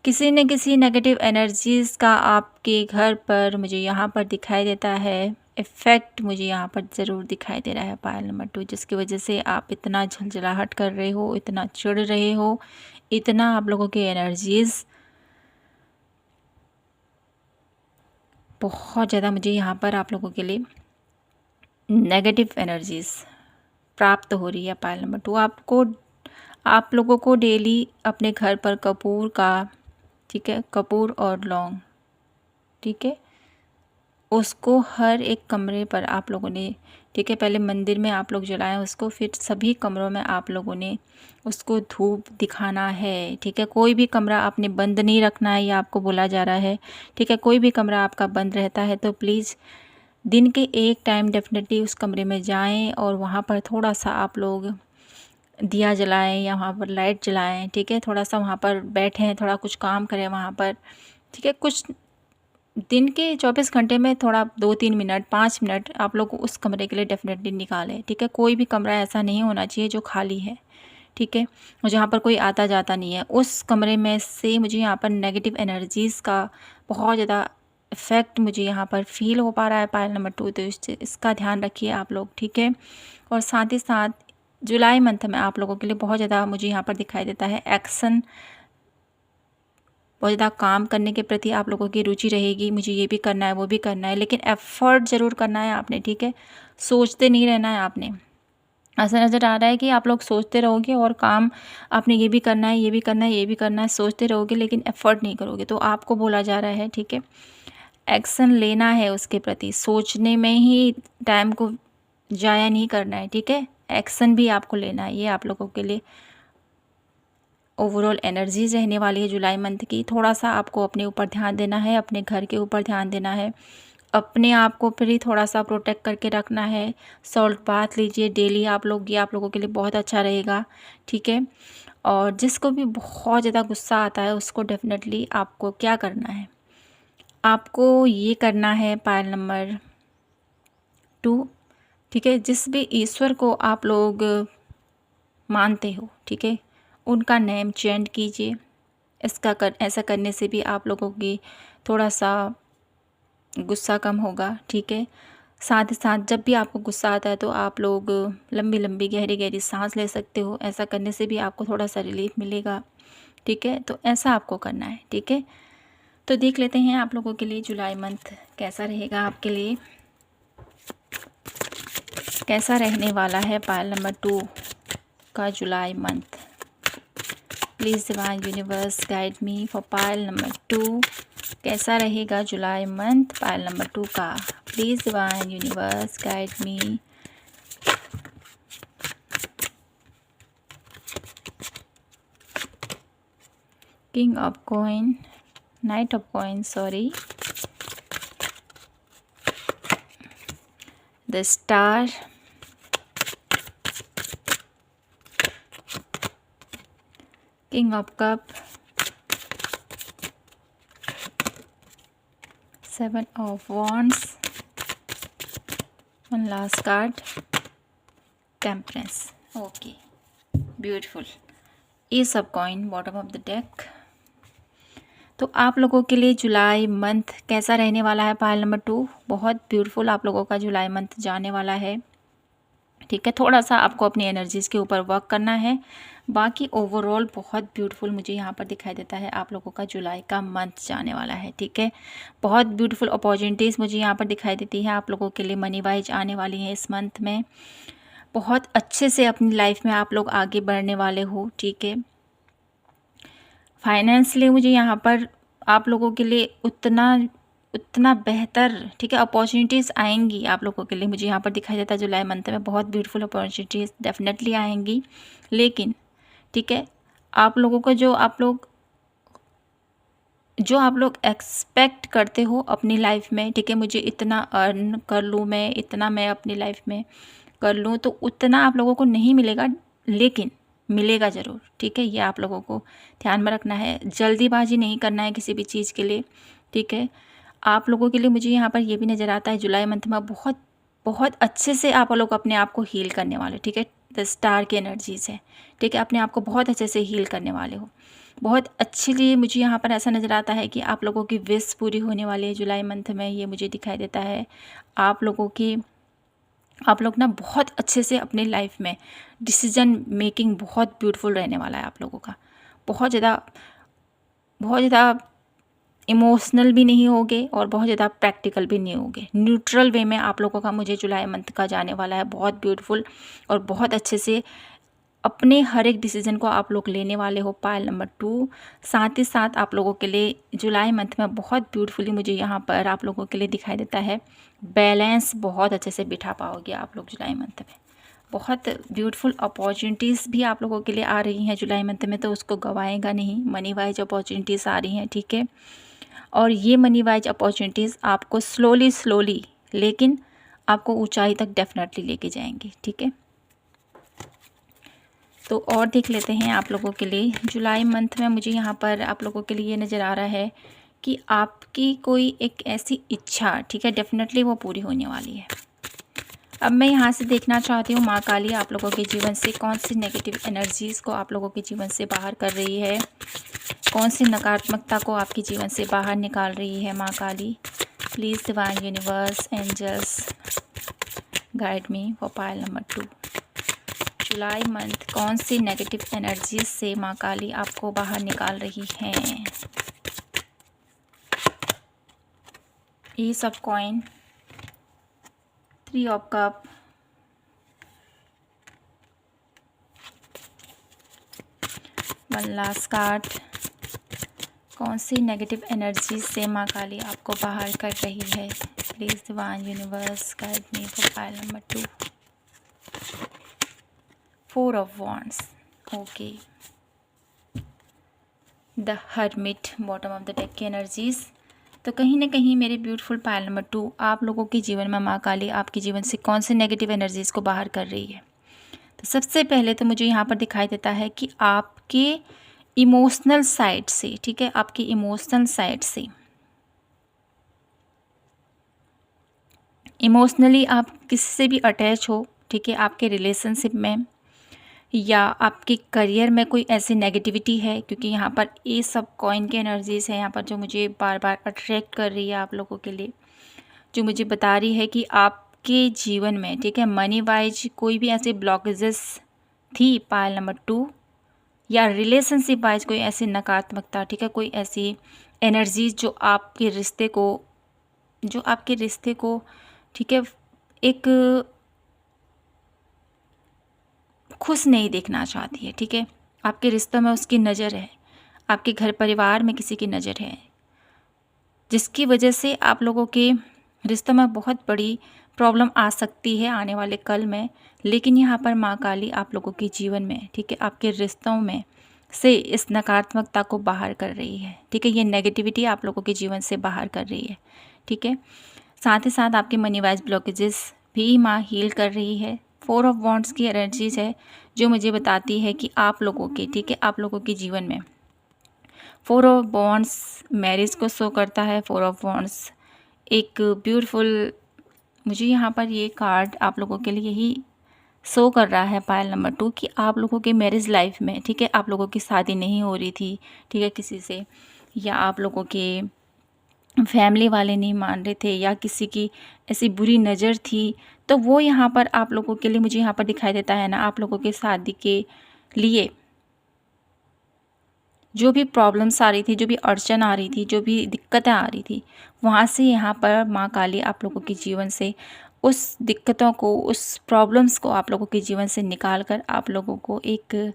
किसी न किसी नेगेटिव एनर्जीज़ का आपके घर पर मुझे यहाँ पर दिखाई देता है, इफ़ेक्ट मुझे यहाँ पर ज़रूर दिखाई दे रहा है पायल नंबर 2, जिसकी वजह से आप इतना झंझलाहट कर रहे हो, इतना चिढ़ रहे हो, इतना आप लोगों की एनर्जीज़ बहुत ज़्यादा मुझे यहाँ पर आप लोगों के लिए नेगेटिव एनर्जीज़ प्राप्त हो रही है। पायल नंबर 2 आप लोगों को डेली अपने घर पर कपूर का, ठीक है, कपूर और लौंग, ठीक है, उसको हर एक कमरे पर आप लोगों ने, ठीक है, पहले मंदिर में आप लोग जलाएं उसको, फिर सभी कमरों में आप लोगों ने उसको धूप दिखाना है, ठीक है। कोई भी कमरा आपने बंद नहीं रखना है, ये आपको बोला जा रहा है, ठीक है। कोई भी कमरा आपका बंद रहता है तो प्लीज़ दिन के एक टाइम डेफिनेटली उस कमरे में जाएं और वहाँ पर थोड़ा सा आप लोग दिया जलाएं या वहाँ पर लाइट जलाएं, ठीक है। थोड़ा सा वहाँ पर बैठें, थोड़ा कुछ काम करें वहाँ पर, ठीक है। कुछ दिन के 24 घंटे में थोड़ा 2-3 मिनट, 5 मिनट आप लोग उस कमरे के लिए डेफिनेटली निकालें, ठीक है। कोई भी कमरा ऐसा नहीं होना चाहिए जो खाली है, ठीक है, और जहाँ पर कोई आता जाता नहीं है। उस कमरे में से मुझे यहाँ पर नेगेटिव एनर्जीज़ का बहुत ज़्यादा इफ़ेक्ट मुझे यहाँ पर फील हो पा रहा है पायल नंबर 2। तो इसका ध्यान रखिए आप लोग, ठीक है। और साथ ही साथ जुलाई मंथ में आप लोगों के लिए बहुत ज़्यादा मुझे यहाँ पर दिखाई देता है एक्शन, बहुत ज़्यादा काम करने के प्रति आप लोगों की रुचि रहेगी। मुझे ये भी करना है, वो भी करना है, लेकिन एफ़र्ट ज़रूर करना है आपने, ठीक है। सोचते नहीं रहना है आपने। ऐसा नज़र आ रहा है कि आप लोग सोचते रहोगे और काम आपने ये भी करना है, ये भी करना है, ये भी करना है, सोचते रहोगे लेकिन एफ़र्ट नहीं करोगे। तो आपको बोला जा रहा है, ठीक है, एक्शन लेना है उसके प्रति, सोचने में ही टाइम को ज़ाया नहीं करना है, ठीक है। एक्शन भी आपको लेना है। ये आप लोगों के लिए ओवरऑल एनर्जीज रहने वाली है जुलाई मंथ की। थोड़ा सा आपको अपने ऊपर ध्यान देना है, अपने घर के ऊपर ध्यान देना है, अपने आप को फिर ही थोड़ा सा प्रोटेक्ट करके रखना है। सॉल्ट बाथ लीजिए डेली आप लोग, ये आप लोगों के लिए बहुत अच्छा रहेगा, ठीक है। और जिसको भी बहुत ज़्यादा गुस्सा आता है उसको डेफिनेटली आपको क्या करना है, आपको ये करना है पायल नंबर 2, ठीक है। जिस भी ईश्वर को आप लोग मानते हो, ठीक है, उनका नेम चेंज कीजिए। ऐसा करने से भी आप लोगों की थोड़ा सा गुस्सा कम होगा, ठीक है। साथ ही साथ जब भी आपको गुस्सा आता है तो आप लोग लंबी लंबी गहरी गहरी सांस ले सकते हो। ऐसा करने से भी आपको थोड़ा सा रिलीफ मिलेगा, ठीक है। तो ऐसा आपको करना है, ठीक है। तो देख लेते हैं आप लोगों के लिए जुलाई मंथ कैसा रहेगा, आपके लिए कैसा रहने वाला है पायल नंबर 2 का जुलाई month. Please divine universe guide me for pile number 2, कैसा रहेगा जुलाई मंथ पायल नंबर 2 का। Please divine universe guide me. King of coin, knight of coin, sorry, the star, king of cup, 7 of wands, one last card, temperance. Okay, beautiful. ये सब coin bottom of the deck. तो आप लोगों के लिए जुलाई month कैसा रहने वाला है पायल नंबर 2, बहुत ब्यूटीफुल आप लोगों का जुलाई मंथ जाने वाला है, ठीक है। थोड़ा सा आपको अपनी एनर्जीज़ के ऊपर वर्क करना है, बाकी ओवरऑल बहुत ब्यूटीफुल मुझे यहाँ पर दिखाई देता है आप लोगों का जुलाई का मंथ जाने वाला है, ठीक है। बहुत ब्यूटीफुल अपॉर्चुनिटीज़ मुझे यहाँ पर दिखाई देती है आप लोगों के लिए, मनी वाइज आने वाली हैं इस मंथ में। बहुत अच्छे से अपनी लाइफ में आप लोग आगे बढ़ने वाले हो, ठीक है। फाइनेंशियली मुझे यहाँ पर आप लोगों के लिए उतना उतना बेहतर, ठीक है, अपॉर्चुनिटीज़ आएंगी आप लोगों के लिए। मुझे यहाँ पर दिखाई देता है जुलाई मंथ में बहुत ब्यूटीफुल अपॉर्चुनिटीज़ डेफिनेटली आएंगी। लेकिन ठीक है, आप लोगों को जो आप लोग एक्सपेक्ट करते हो अपनी लाइफ में, ठीक है, मुझे इतना अर्न कर लूँ मैं, इतना मैं अपनी लाइफ में कर लूँ, तो उतना आप लोगों को नहीं मिलेगा, लेकिन मिलेगा ज़रूर। ठीक है, ये आप लोगों को ध्यान में रखना है। जल्दीबाजी नहीं करना है किसी भी चीज़ के लिए। ठीक है, आप लोगों के लिए मुझे यहाँ पर ये भी नज़र आता है जुलाई मंथ में बहुत बहुत अच्छे से आप लोग अपने आप को हील करने वाले। ठीक है, द स्टार की एनर्जीज़ है। ठीक है, अपने आप को बहुत अच्छे से हील करने वाले हो। बहुत अच्छे लिए मुझे यहाँ पर ऐसा नज़र आता है कि आप लोगों की विश पूरी होने वाली है जुलाई मंथ में, ये मुझे दिखाई देता है। आप लोग ना बहुत अच्छे से अपनी लाइफ में डिसीजन मेकिंग बहुत ब्यूटीफुल रहने वाला है आप लोगों का। बहुत ज़्यादा इमोशनल भी नहीं होगे और बहुत ज़्यादा प्रैक्टिकल भी नहीं होगे। न्यूट्रल वे में आप लोगों का मुझे जुलाई मंथ का जाने वाला है, बहुत ब्यूटीफुल और बहुत अच्छे से अपने हर एक डिसीज़न को आप लोग लेने वाले हो। पायल नंबर 2, साथ ही साथ आप लोगों के लिए जुलाई मंथ में बहुत ब्यूटीफुली मुझे यहाँ पर आप लोगों के लिए दिखाई देता है बैलेंस बहुत अच्छे से बिठा पाओगे आप लोग जुलाई मंथ में। बहुत ब्यूटीफुल अपॉर्चुनिटीज़ भी आप लोगों के लिए आ रही हैं जुलाई मंथ में, तो उसको गवाएगा नहीं। मनी वाइज अपॉर्चुनिटीज़ आ रही हैं। ठीक है, और ये मनी वाइज अपॉर्चुनिटीज़ आपको स्लोली लेकिन आपको ऊंचाई तक डेफिनेटली लेके जाएंगी। ठीक है, तो और देख लेते हैं आप लोगों के लिए जुलाई मंथ में मुझे यहाँ पर आप लोगों के लिए ये नज़र आ रहा है कि आपकी कोई एक ऐसी इच्छा, ठीक है, डेफिनेटली वो पूरी होने वाली है। अब मैं यहाँ से देखना चाहती हूँ माँ काली आप लोगों के जीवन से कौन सी नेगेटिव एनर्जीज़ को आप लोगों के जीवन से बाहर कर रही है, कौन सी नकारात्मकता को आपके जीवन से बाहर निकाल रही है। माँ Kali please divine universe angels guide me for pile number 2। जुलाई मंथ कौन सी नेगेटिव एनर्जीज से माँ काली आपको बाहर निकाल रही हैं। Ace of coin, 3 of cup, one last card. कौन सी नेगेटिव एनर्जीज से माँ काली आपको बाहर कर रही है। Please divine universe guide me for pile number 2। 4 of wands, okay, the hermit, bottom of the deck की एनर्जीज़। तो कहीं ना कहीं मेरे ब्यूटीफुल पायल नंबर 2 आप लोगों के जीवन में माँ काली आपके जीवन से कौन से नेगेटिव एनर्जीज़ को बाहर कर रही है। तो सबसे पहले तो मुझे यहाँ पर दिखाई देता है कि आपके इमोशनल साइड से, ठीक है, आपकी इमोशनल साइड से इमोशनली आप किसी से भी अटैच हो। ठीक है, आपके रिलेशनशिप में या आपके करियर में कोई ऐसी नेगेटिविटी है, क्योंकि यहाँ पर ये सब कॉइन की एनर्जीज़ है यहाँ पर जो मुझे बार बार अट्रैक्ट कर रही है आप लोगों के लिए, जो मुझे बता रही है कि आपके जीवन में, ठीक है, मनी वाइज कोई भी ऐसे ब्लॉकेजेस थी पायल नंबर 2, या रिलेशनशिप वाइज कोई ऐसी नकारात्मकता, ठीक है, कोई ऐसी एनर्जीज जो आपके रिश्ते को ठीक है एक खुश नहीं देखना चाहती है। ठीक है, आपके रिश्तों में उसकी नज़र है, आपके घर परिवार में किसी की नज़र है, जिसकी वजह से आप लोगों के रिश्तों में बहुत बड़ी प्रॉब्लम आ सकती है आने वाले कल में। लेकिन यहाँ पर माँ काली आप लोगों के जीवन में, ठीक है, आपके रिश्तों में से इस नकारात्मकता को बाहर कर रही है। ठीक है, ये नेगेटिविटी आप लोगों के जीवन से बाहर कर रही है। ठीक है, साथ ही साथ आपके मनी वाइज ब्लॉकेजेस भी माँ हील कर रही है। 4 ऑफ वॉन्ड्स की एनर्जीज है जो मुझे बताती है कि आप लोगों के, ठीक है, आप लोगों के जीवन में 4 ऑफ वॉन्ड्स मैरिज को शो करता है। 4 ऑफ वॉन्ड्स एक ब्यूटीफुल, मुझे यहाँ पर ये कार्ड आप लोगों के लिए यही शो कर रहा है पायल नंबर 2 कि आप लोगों के मैरिज लाइफ में, ठीक है, आप लोगों की शादी नहीं हो रही थी, ठीक है, किसी से, या आप लोगों के फैमिली वाले नहीं मान रहे थे, या किसी की ऐसी बुरी नज़र थी, तो वो यहाँ पर आप लोगों के लिए मुझे यहाँ पर दिखाई देता है ना, आप लोगों के शादी के लिए जो भी प्रॉब्लम्स आ रही थी, जो भी अड़चन आ रही थी, जो भी दिक्कतें आ रही थी, वहाँ से यहाँ पर माँ काली आप लोगों के जीवन से उस दिक्कतों को, उस प्रॉब्लम्स को आप लोगों के जीवन से निकाल कर आप लोगों को एक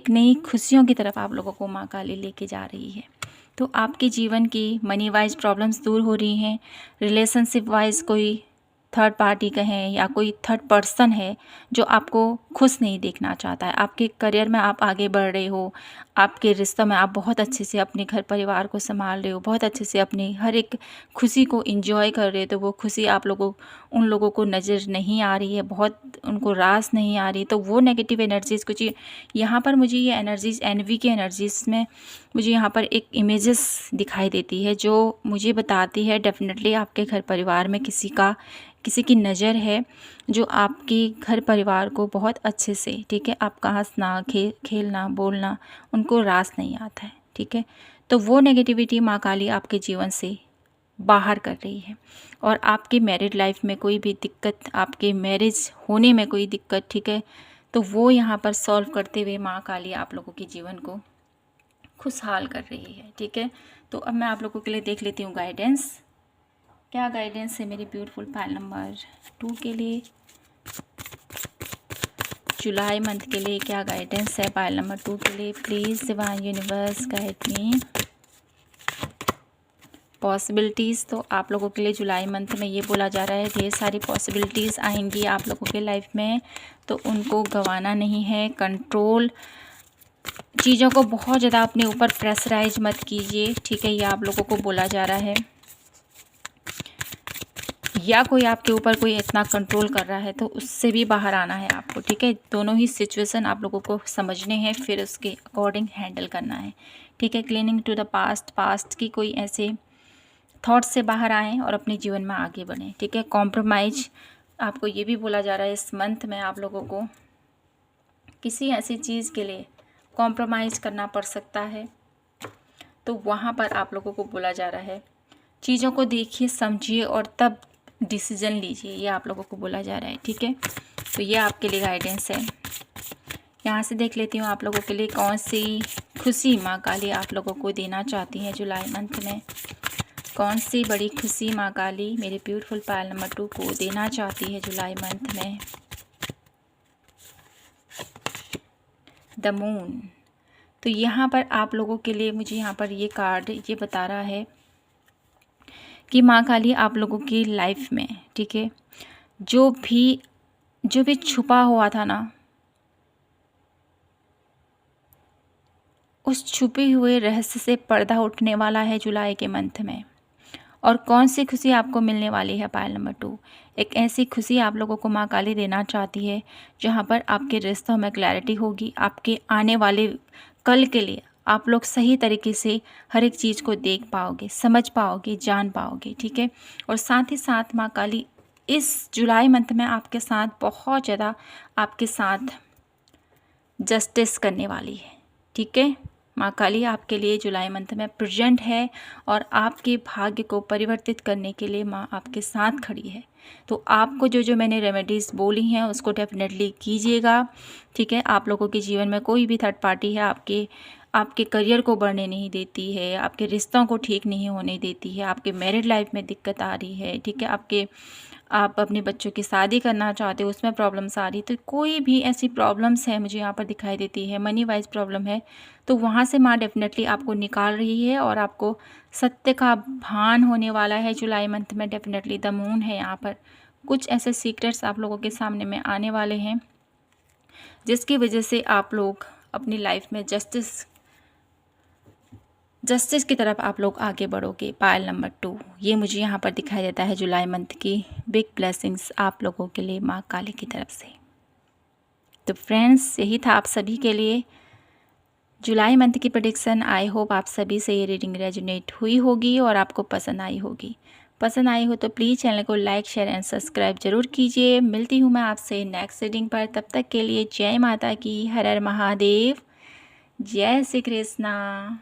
नई खुशियों की तरफ आप लोगों को माँ काली लेके जा रही है। तो आपके जीवन की मनी वाइज प्रॉब्लम्स दूर हो रही हैं। रिलेशनशिप वाइज कोई थर्ड पार्टी कहें या कोई थर्ड पर्सन है जो आपको खुश नहीं देखना चाहता है। आपके करियर में आप आगे बढ़ रहे हो, आपके रिश्तों में आप बहुत अच्छे से अपने घर परिवार को संभाल रहे हो, बहुत अच्छे से अपनी हर एक खुशी को एंजॉय कर रहे हो, तो वो खुशी आप लोगों उन लोगों को नज़र नहीं आ रही है, बहुत उनको रास नहीं आ रही। तो वो नेगेटिव एनर्जीज़ कुछ यहाँ पर मुझे ये एनर्जीज़ एनवी की एनर्जीज़ में मुझे यहाँ पर एक इमेजेस दिखाई देती है जो मुझे बताती है डेफिनेटली आपके घर परिवार में किसी की नज़र है जो आपके घर परिवार को बहुत अच्छे से, ठीक है, आपका हंसना खेलना बोलना उनको रास नहीं आता है, ठीक है। तो वो नेगेटिविटी माँ काली आपके जीवन से बाहर कर रही है। और आपकी मैरिड लाइफ में कोई भी दिक्कत, आपके मैरिज होने में कोई दिक्कत, ठीक है, तो वो यहाँ पर सॉल्व करते हुए माँ काली आप लोगों के जीवन को खुशहाल कर रही है, ठीक है। तो अब मैं आप लोगों के लिए देख लेती हूँ गाइडेंस, क्या गाइडेंस है मेरी ब्यूटीफुल पायल नंबर 2 के लिए, जुलाई मंथ के लिए क्या गाइडेंस है पायल नंबर 2 के लिए। Please divine universe guide me. Possibilities तो आप लोगों के लिए जुलाई मंथ में ये बोला जा रहा है ढेर सारी पॉसिबिलिटीज़ आएंगी आप लोगों के लाइफ में, तो उनको गंवाना नहीं है। कंट्रोल, चीज़ों को बहुत ज़्यादा अपने ऊपर प्रेशराइज मत कीजिए, ठीक है, ये आप लोगों को बोला जा रहा है। या कोई आपके ऊपर कोई इतना कंट्रोल कर रहा है तो उससे भी बाहर आना है आपको, ठीक है। दोनों ही सिचुएशन आप लोगों को समझने हैं, फिर उसके अकॉर्डिंग हैंडल करना है, ठीक है। क्लीनिंग टू द पास्ट की कोई ऐसे थॉट्स से बाहर आएँ और अपने जीवन में आगे बढ़ें, ठीक है। कॉम्प्रोमाइज आपको ये भी बोला जा रहा है इस मंथ में आप लोगों को किसी ऐसी चीज़ के लिए कॉम्प्रोमाइज़ करना पड़ सकता है, तो वहाँ पर आप लोगों को बोला जा रहा है चीज़ों को देखिए समझिए और तब डिसीजन लीजिए, ये आप लोगों को बोला जा रहा है, ठीक है। तो ये आपके लिए गाइडेंस है। यहाँ से देख लेती हूँ आप लोगों के लिए कौन सी खुशी माँ काली आप लोगों को देना चाहती हैं जुलाई मंथ में। कौन सी बड़ी खुशी माँ काली मेरे ब्यूटीफुल पायल नंबर 2 को देना चाहती है जुलाई मंथ में। द मून, तो यहाँ पर आप लोगों के लिए मुझे यहाँ पर ये कार्ड ये बता रहा है कि माँ काली आप लोगों की लाइफ में, ठीक है, जो भी छुपा हुआ था ना, उस छुपे हुए रहस्य से पर्दा उठने वाला है जुलाई के मंथ में। और कौन सी खुशी आपको मिलने वाली है पायल नंबर 2, एक ऐसी खुशी आप लोगों को माँ काली देना चाहती है जहाँ पर आपके रिश्तों में क्लैरिटी होगी, आपके आने वाले कल के लिए आप लोग सही तरीके से हर एक चीज़ को देख पाओगे, समझ पाओगे, जान पाओगे, ठीक है। और साथ ही साथ माँ काली इस जुलाई मंथ में आपके साथ बहुत ज़्यादा आपके साथ जस्टिस करने वाली है, ठीक है। माँ काली आपके लिए जुलाई मंथ में प्रेजेंट है और आपके भाग्य को परिवर्तित करने के लिए माँ आपके साथ खड़ी है। तो आपको जो मैंने रेमेडीज़ बोली हैं उसको डेफिनेटली कीजिएगा, ठीक है। आप लोगों के जीवन में कोई भी थर्ड पार्टी है आपके करियर को बढ़ने नहीं देती है, आपके रिश्तों को ठीक नहीं होने देती है, आपके मैरिड लाइफ में दिक्कत आ रही है, ठीक है, आप अपने बच्चों की शादी करना चाहते हो उसमें प्रॉब्लम्स आ रही, तो कोई भी ऐसी प्रॉब्लम्स है मुझे यहाँ पर दिखाई देती है, मनी वाइज प्रॉब्लम है, तो वहाँ से माँ डेफिनेटली आपको निकाल रही है और आपको सत्य का भान होने वाला है जुलाई मंथ में। डेफिनेटली द मून है यहाँ पर, कुछ ऐसे सीक्रेट्स आप लोगों के सामने में आने वाले हैं जिसकी वजह से आप लोग अपनी लाइफ में जस्टिस की तरफ आप लोग आगे बढ़ोगे। पायल नंबर 2 ये मुझे यहाँ पर दिखाई देता है जुलाई मंथ की बिग ब्लेसिंग्स आप लोगों के लिए माँ काली की तरफ से। तो फ्रेंड्स यही था आप सभी के लिए जुलाई मंथ की प्रेडिक्शन। आई होप आप सभी से ये रीडिंग रेजोनेट हुई होगी और आपको पसंद आई होगी। पसंद आई हो तो प्लीज़ चैनल को लाइक शेयर एंड सब्सक्राइब जरूर कीजिए। मिलती हूँ मैं आपसे नेक्स्ट रीडिंग पर, तब तक के लिए जय माता की, हर हर महादेव, जय श्री कृष्णा।